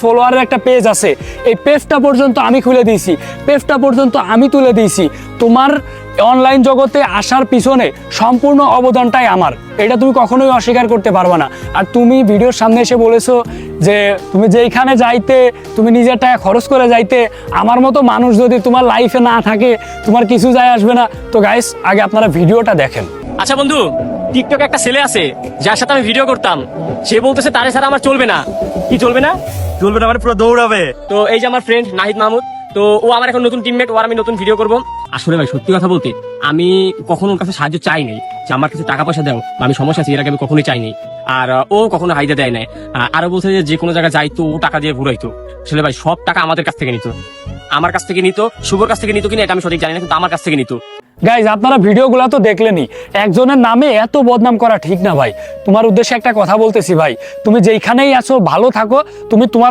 ফলোয়ারের একটা পেজ আছে, এই পেজটা পর্যন্ত আমি খুলে দিয়েছি, পেজটা পর্যন্ত আমি তুলে দিয়েছি। তোমার অনলাইন জগতে আসার পিছনে সম্পূর্ণ অবদানটাই আমার, এটা তুমি কখনোই অস্বীকার করতে পারবে না। আর তুমি ভিডিওর সামনে এসে বলেছো যে তুমি যেইখানে যাইতে তুমি নিজের টাকা খরচ করে যাইতে, আমার মতো মানুষ যদি তোমার লাইফে না থাকে তোমার কিছু যায় আসবে না। তো গাইস, আগে আপনারা ভিডিওটা দেখেন। আচ্ছা বন্ধু, টিকটকে একটা ছেলে আছে যার সাথে আমি ভিডিও করতাম, সে বলতেছে তারে ছাড়া আমার চলবে না। কি চলবে না? চলবে না মানে পুরো দৌড়াবে। তো এই যে আমার ফ্রেন্ড নাহিদ মাহমুদ, তো ও আমার এখন নতুন টিমমেট, ও আর আমি নতুন ভিডিও করব। আসলে ভাই সত্যি কথা বলতে আমি কখনো ওর কাছে সাহায্য চাইনি যে আমার কাছে টাকা পয়সা দাও বা আমি সমস্যা আছে, এর আগে আমি কখনোই চাইনি। আর ও কখনো হাইদা দেয় নাই। আরো বলছে যে কোনো জায়গায় যাইতো ও টাকা দিয়ে ঘুরাইতো। আসলে ভাই সব টাকা আমাদের কাছ থেকে নিত, আমার কাছ থেকে নিত, শুভর কাছ থেকে নিত কিনা এটা আমি সঠিক জানি না, কিন্তু আমার কাছ থেকে নিত। গাইজ, আপনারা ভিডিওগুলো তো দেখলেনই, একজনের নামে এত বদনাম করা ঠিক না ভাই। তোমার উদ্দেশ্যে একটা কথা বলতেছি ভাই, তুমি যেইখানেই আছো ভালো থাকো, তুমি তোমার